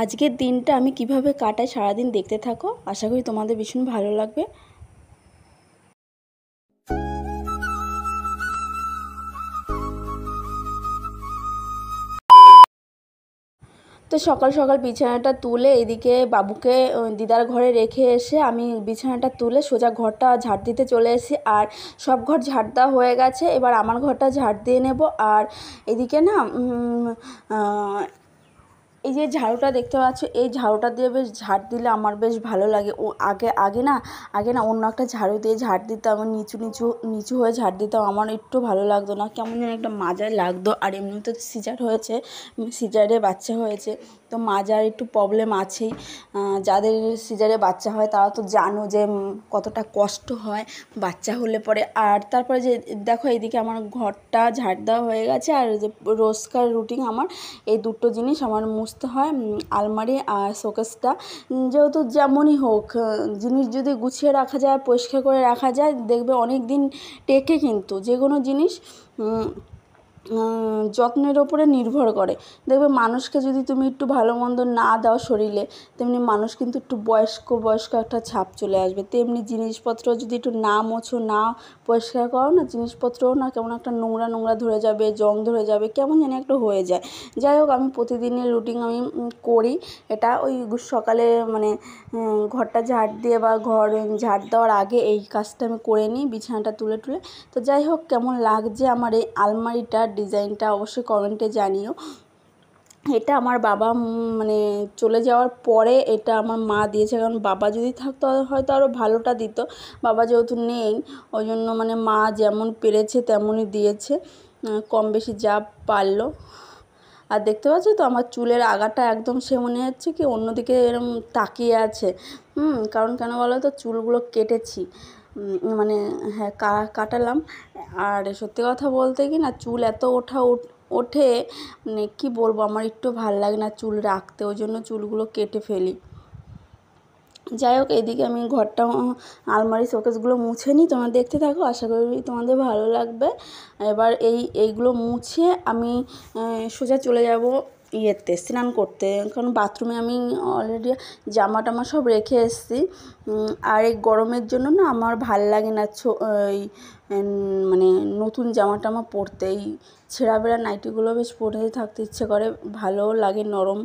আজকের দিনটা আমি কিভাবে কাটাই সারাদিন দেখতে থাকো। আশা করি তোমাদের ভীষণ ভালো লাগবে। তো সকাল সকাল বিছানাটা তুলে এদিকে বাবুকে দিদার ঘরে রেখে এসে আমি বিছানাটা তুলে সোজা ঘরটা ঝাড় দিতে চলে এসেছি। আর সব ঘর ঝাড় দেওয়া হয়ে গেছে, এবার আমার ঘরটা ঝাড় দিয়ে নেব। আর এদিকে না এই যে ঝাড়ুটা দেখতে পাচ্ছ, এই ঝাড়ুটা দিয়ে বেশ ঝাড় দিলে আমার বেশ ভালো লাগে। ও আগে না অন্য একটা ঝাড়ু দিয়ে ঝাড় দিতাম, আমার নিচু নিচু নিচু হয়ে ঝাড় দিতাম, আমার একটু ভালো লাগতো না, কেমন যেন একটা মাজায় লাগতো। আর এমনিতে তো সিজার হয়েছে, সিজারে বাচ্চা হয়েছে, তো মাজার একটু প্রবলেম আছেই। যাদের সিজারে বাচ্চা হয় তারা তো জানো যে কতটা কষ্ট হয় বাচ্চা হলে পরে। আর তারপরে যে দেখো এইদিকে আমার ঘরটা ঝাড় দেওয়া হয়ে গেছে। আর যে রোজকার রুটিন আমার এই দুটো জিনিস আমার মুছতে হয়, আলমারি আর শোকেসটা। যেহেতু যেমনই হোক, জিনিস যদি গুছিয়ে রাখা যায়, পরিষ্কার করে রাখা যায়, দেখবে অনেক দিন টেকে। কিন্তু যে কোনো জিনিস যত্নের ওপরে নির্ভর করে। দেখবে মানুষকে যদি তুমি একটু ভালো মন্দ না দাও শরীরে, তেমনি মানুষ কিন্তু একটু বয়স্ক একটা ছাপ চলে আসবে। তেমনি জিনিসপত্র যদি একটু না মোছো, না পরিষ্কার করো না, জিনিসপত্রও না কেমন একটা নোংরা নোংরা ধরে যাবে, জং ধরে যাবে, কেমন যেন একটা হয়ে যায়। যাই হোক, আমি প্রতিদিনের রুটিন আমি করি এটা। ওই সকালে মানে ঘরটা ঝাড় দিয়ে বা ঘর ঝাড় দেওয়ার আগে এই কাজটা আমি করে নিই, বিছানাটা তুলে টুলে। তো যাই হোক, কেমন লাগছে আমার এই আলমারিটার ডিজাইনটা অবশ্যই কমেন্টে জানিও। এটা আমার বাবা মানে চলে যাওয়ার পরে এটা আমার মা দিয়েছে, কারণ বাবা যদি থাকতো হয়তো আরও ভালোটা দিত। বাবা যেহেতু নেই, ওই জন্য মানে মা যেমন পেরেছে তেমনই দিয়েছে, কম বেশি যা পারলো। আর দেখতে পাচ্ছ তো আমার চুলের আগাটা একদম সে মনে হচ্ছে কি অন্যদিকে এরম তাকিয়ে আছে। কারণ কেন বলো তো, চুলগুলো কেটেছি, মানে হ্যাঁ কাটালাম। আর সত্যি কথা বলতে কি না, চুল এত ওঠে, মানে কী বলবো, আমার একটু ভাল লাগে না চুল রাখতে, ওই জন্য চুলগুলো কেটে ফেলি। যাই হোক, এদিকে আমি ঘরটা আলমারি শোকেসগুলো মুছে নিই, তোমরা দেখতে থাকো, আশা করি তোমাদের ভালো লাগবে। এবার এইগুলো মুছে আমি সোজা চলে যাব ইয়েতে স্নান করতে, কারণ বাথরুমে আমি অলরেডি জামা টামা সব রেখে এসেছি। আর এই গরমের জন্য না আমার ভাল লাগে না এই মানে নতুন জামা টামা পরতে। এই ছেঁড়া বেড়া নাইটিগুলো বেশ পরে থাকতে ইচ্ছে করে, ভালোও লাগে, নরম।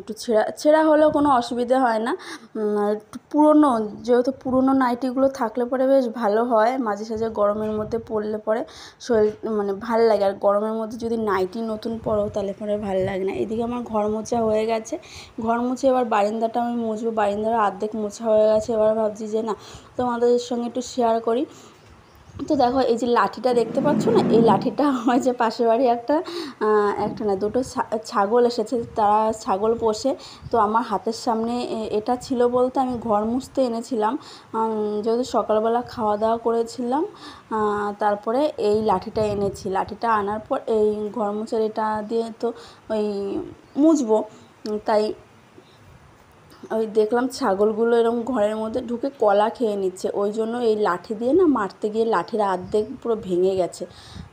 একটু ছেঁড়া ছেঁড়া হলেও কোনো অসুবিধা হয় না। একটু পুরনো, যেহেতু পুরনো নাইটিগুলো থাকলে পরে বেশ ভালো হয়, মাঝে সাঝে গরমের মধ্যে পরলে পরে শরীর মানে ভাল লাগে। আর গরমের মধ্যে যদি নাইটি নতুন পরো তাহলে পরে ভালো লাগে না। এদিকে আমার ঘর মোছা হয়ে গেছে, ঘর মুছে এবার বারান্দাটা আমি মুছবো। বারান্দার অর্ধেক মোছা হয়ে গেছে, এবার ভাবছি যে না, তোমাদের সঙ্গে একটু শেয়ার করি। তো দেখো, এই যে লাঠিটা দেখতে পাচ্ছ না, এই লাঠিটা আমার যে পাশের বাড়ি একটা না দুটো ছাগল এসেছে, তারা ছাগল পোষে। তো আমার হাতের সামনে এটা ছিল বলতে আমি ঘর মুছতে এনেছিলাম, যেহেতু সকালবেলা খাওয়া দাওয়া করেছিলাম, তারপরে এই লাঠিটা এনেছি। লাঠিটা আনার পর এই ঘর মুছার এটা দিয়ে তো ওই মুছবো, তাই ওই দেখলাম ছাগলগুলো এরকম ঘরের মধ্যে ঢুকে কলা খেয়ে নিচ্ছে, ওই জন্য এই লাঠি দিয়ে না মারতে গিয়ে লাঠির অর্ধেক পুরো ভেঙে গেছে।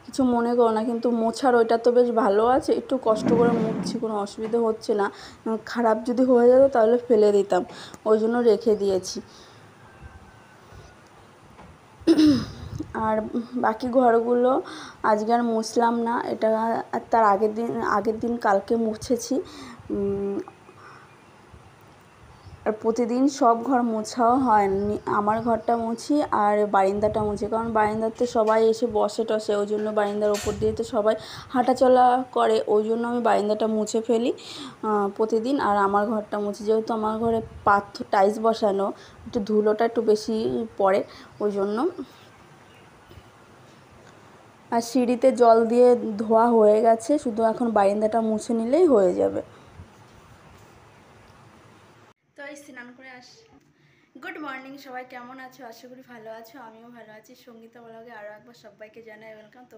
কিছু মনে করো না, কিন্তু মোছার ওইটা তো বেশ ভালো আছে, একটু কষ্ট করে মুছছি, কোনো অসুবিধা হচ্ছে না। খারাপ যদি হয়ে যেত তাহলে ফেলে দিতাম, ওই জন্য রেখে দিয়েছি। আর বাকি ঘরগুলো আজকে আর মুছলাম না, এটা তার আগের দিন কালকে মুছেছি। আর প্রতিদিন সব ঘর মোছাও হয়নি, আমার ঘরটা মুছি আর বারান্দাটা মুছি, কারণ বারান্দাতে সবাই এসে বসে টসে, ওই জন্য বারান্দার ওপর দিয়ে তো সবাই হাঁটাচলা করে, ওই জন্য আমি বারান্দাটা মুছে ফেলি প্রতিদিন। আর আমার ঘরটা মুছি, যেহেতু আমার ঘরে পাথর টাইলস বসানো, একটু ধুলোটা একটু বেশি পড়ে, ওই জন্য। আর সিঁড়িতে জল দিয়ে ধোয়া হয়ে গেছে, শুধু এখন বারান্দাটা মুছে নিলেই হয়ে যাবে। তো এই স্নান করে গুড মর্নিং সবাই, কেমন আছো? আশা করি ভালো আছো, আমিও ভালো আছি। সঙ্গীতা ব্লগে আরও একবার সবাইকে জানাই ওয়েলকাম। তো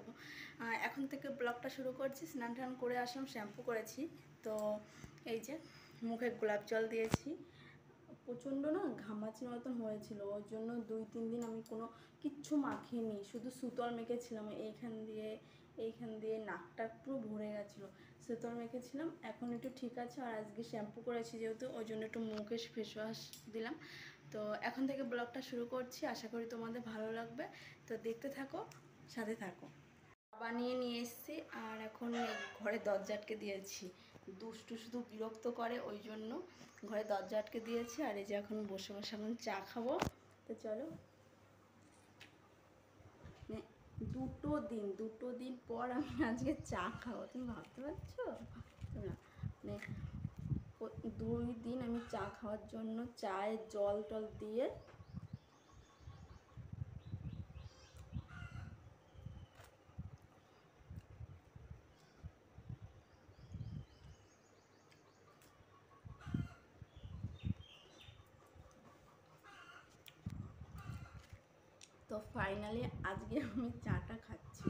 এখন থেকে ব্লগটা শুরু করছি। স্নান টান করে আসলাম, শ্যাম্পু করেছি, তো এই যে মুখে গোলাপ জল দিয়েছি। প্রচণ্ড না ঘামাচির মতন হয়েছিল, ওই জন্য 2-3 দিন আমি কোনো কিচ্ছু মাখিনি, শুধু সুতল মেখেছিলাম এইখান দিয়ে নাকটা পুরো ভরে গেছিলো। সেতর মেখেছিলাম, এখন একটু ঠিক আছে। আর আজকে শ্যাম্পু করেছি যেহেতু, ওই জন্য একটু মুখে ফেস ওয়াশ দিলাম। তো এখন থেকে ব্লগটা শুরু করছি, আশা করি তোমাদের ভালো লাগবে। তো দেখতে থাকো, সাথে থাকো। বানিয়ে নিয়ে এসেছি আর এখন ঘরে দরজা আটকে দিয়েছি। দুষ্টু শুধু বিরক্ত করে, ওই জন্য ঘরে দরজা আটকে দিয়েছি। আর এই যে এখন বসে বসে এখন চা খাবো। তো চলো, দুটো দিন পর আমি আজকে চা খাবো, তুমি ভাবতে পারছো না? মানে 2 দিন আমি চা খাওয়ার জন্য চায়ে জল টল দিয়ে তো ফাইনালি আজকে আমি চাটা খাচ্ছি।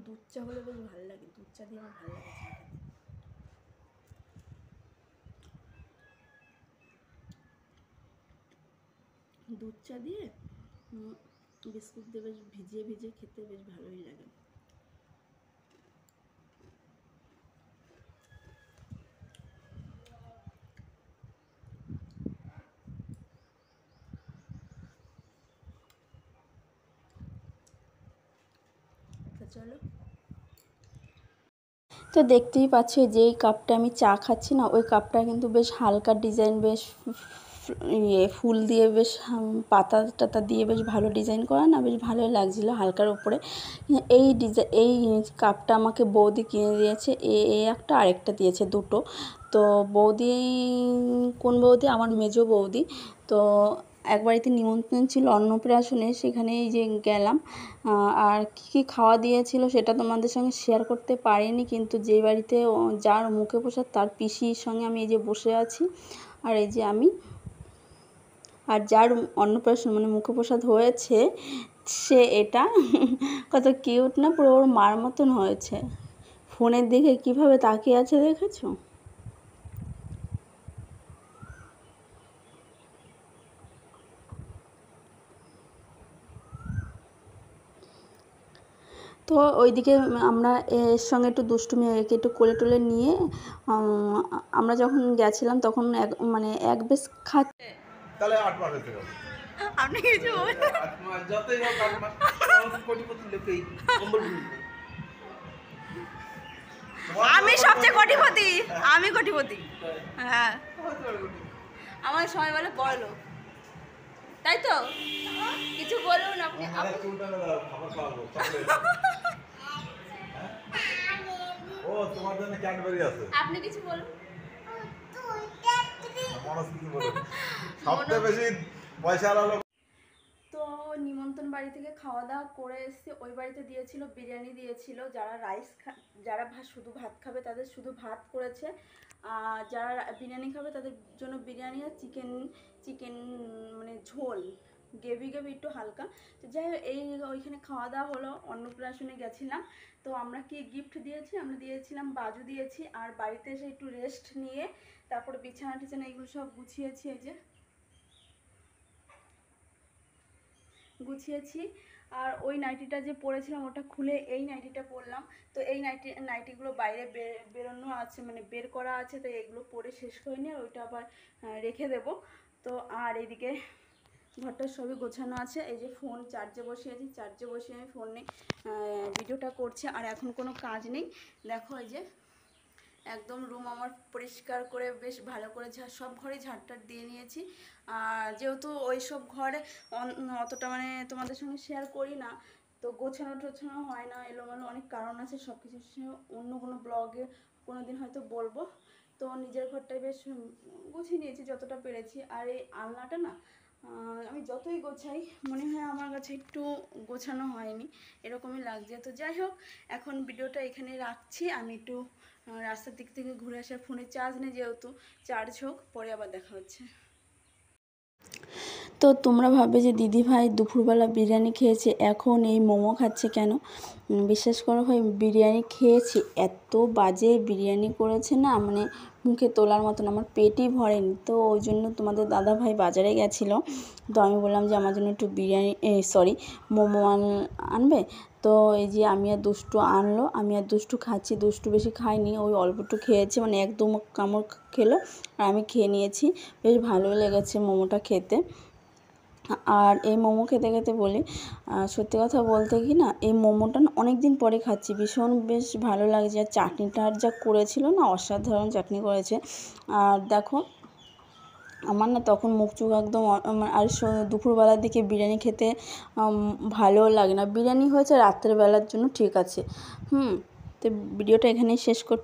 দুধ চা হলে বেশ ভালো লাগে, দুধ চা দিয়ে আমার ভালো লাগে চা খেতে। দুধ চা দিয়ে বিস্কুট দিয়ে বেশ ভিজিয়ে ভিজিয়ে খেতে বেশ ভালোই লাগে। তো চলো, তো দেখতেই পাচ্ছ যেই কাপটা আমি চা খাচ্ছি না, ওই কাপটা কিন্তু বেশ হালকা ডিজাইন, বেশ ফুল দিয়ে বেশ পাতা টাতা দিয়ে বেশ ভালো ডিজাইন করা না, বেশ ভালোই লাগছিলো হালকার উপরে। এই কাপটা আমাকে বৌদি কিনে দিয়েছে, একটা আরেকটা দিয়েছে, দুটো। তো বৌদি, কোন বৌদি? আমার মেজো বৌদি। তো এক বাড়িতে নিমন্ত্রণ ছিল অন্নপ্রাশনে, সেখানে এই যে গেলাম। আর কী কী খাওয়া দিয়েছিল সেটা তোমাদের সঙ্গে শেয়ার করতে পারিনি, কিন্তু যেই বাড়িতে যার মুখে প্রসাদ তার পিসির সঙ্গে আমি এই যে বসে আছি। আর এই যে আমি, আর যার অন্নপ্রাশন মানে মুখে প্রসাদ হয়েছে সে এটা কত কিউট না, পুরো ওর মার মতন হয়েছে। ফোনের দিকে কিভাবে তাকিয়ে আছে দেখেছো? তো ওইদিকে আমরা এর সঙ্গে একটু দুষ্টুমি, একে একটু কোলে টোলে নিয়ে আমরা যখন গেছিলাম তখন মানে এক বেশ খাচ্ছে। তাহলে 8 মাস হতে হবে। আপনি কিছু বলুন। 8 মাস যতই হোক 8 মাস কোটিপতি লোকই কম্বল বুনবে। আমি সবচেয়ে কোটিপতি, আমি কোটিপতি। হ্যাঁ, আমার সবাই বলে বড় লোক, তাই তো? কিছু বলুন আপনি। ও তোমার জন্য ক্যাডবেরি আছে, আপনি কিছু বলুন। মনস কিছু বলুন, সবচেয়ে বেশি পয়সাওয়ালা লোক। তো নিমন্ত্রণ বাড়ি থেকে খাওয়া দাওয়া করে এসেছি। ওই বাড়িতে দিয়েছিল বিরিয়ানি দিয়েছিল, যারা যারা শুধু ভাত খাবে তাদের শুধু ভাত করেছে, আর যারা বিরিয়ানি খাবে তাদের জন্য বিরিয়ানি আর চিকেন মানে ঝোল, গ্রেভি একটু হালকা। তো যাই হোক, ওইখানে খাওয়া দাওয়া হলো, অন্নপ্রাশনে গেছিলাম। তো আমরা কি গিফট দিয়েছি? আমরা দিয়েছিলাম বাজু দিয়েছি, আর বাড়িতে এসে একটু রেস্ট নিয়ে তারপরে বিছানা টিছানা এগুলো সব গুছিয়েছি, এই যে গুছিয়েছি। আর ওই নাইটিটা যে পরেছিলাম ওটা খুলে এই নাইটিটা পরলাম। তো এই নাইটিগুলো বাইরে বেরোনো আছে, মানে বের করা আছে, তো এগুলো পরে শেষ করে নিয়ে ওইটা আবার রেখে দেব। তো আর এইদিকে ঘরটা সবই গোছানো আছে। এই যে ফোন চার্জে বসিয়েছি, চার্জে বসিয়ে আমি ফোনে ভিডিওটা করছি। আর এখন কোনো কাজ নেই, দেখো এই যে একদম রুম আমার পরিষ্কার করে বেশ ভালো করে সব ঘরে ঝাড়টার দিয়ে নিয়েছি। আর যেহেতু ওই সব ঘরে অতটা মানে তোমাদের সঙ্গে শেয়ার করি না, তো গোছানো টোছানো হয় না, এলোমেলো অনেক কারণ আছে, সব কিছুর সঙ্গে অন্য কোনো ব্লগে কোনো দিন হয়তো বলবো। তো নিজের ঘরটাই বেশ গুছিয়ে নিয়েছি যতটা পেরেছি। আর এই আলনাটা না, আমি যতই গোছাই মনে হয় আমার কাছে একটু গোছানো হয়নি, এরকমই লাগছে। তো যাই হোক, এখন ভিডিওটা এখানে রাখছি। আমি একটু রাস্তার দিক থেকে ঘুরে আসার, ফোনে চার্জ নেই যেহেতু, চার্জ হোক, পরে আবার দেখা হচ্ছে। তো তোমরা ভাববে যে দিদিভাই দুপুরবেলা বিরিয়ানি খেয়েছে, এখন এই মোমো খাচ্ছে কেন? বিশ্বাস করো ভাই, বিরিয়ানি খেয়েছি, এত বাজে বিরিয়ানি করেছে না, মানে মুখে তোলার মতন, আমার পেটই ভরেনি। তো ওই জন্য তোমাদের দাদাভাই বাজারে গেছিলো, তো আমি বললাম যে আমার জন্য একটু বিরিয়ানি মোমো আনবে। তো এই যে আমি আর দুষ্টু আনলো, আমি আর দুষ্টু খাচ্ছি। দুষ্টু বেশি খাইনি, ওই অল্প একটু খেয়েছে, মানে এক দু কামড় খেলো, আর আমি খেয়ে নিয়েছি। বেশ ভালোই লেগেছে মোমোটা খেতে। আর এই মোমো খেতে খেতে বলি, সত্যি কথা বলতে কি না, এই মোমোটা না অনেক দিন পরে খাচ্ছি, ভীষণ বেশ ভালো লাগছে। আর চাটনিটা যা করেছিল না, অসাধারণ চাটনি করেছে। আর দেখো, আমার না তখন মুখ চোখ একদম আর দুপুরবেলার দিকে বিরিয়ানি খেতে ভালোও লাগে না। বিরিয়ানি হয়েছে রাত্রের বেলার জন্য, ঠিক আছে। তো ভিডিওটা এখানেই শেষ করছি।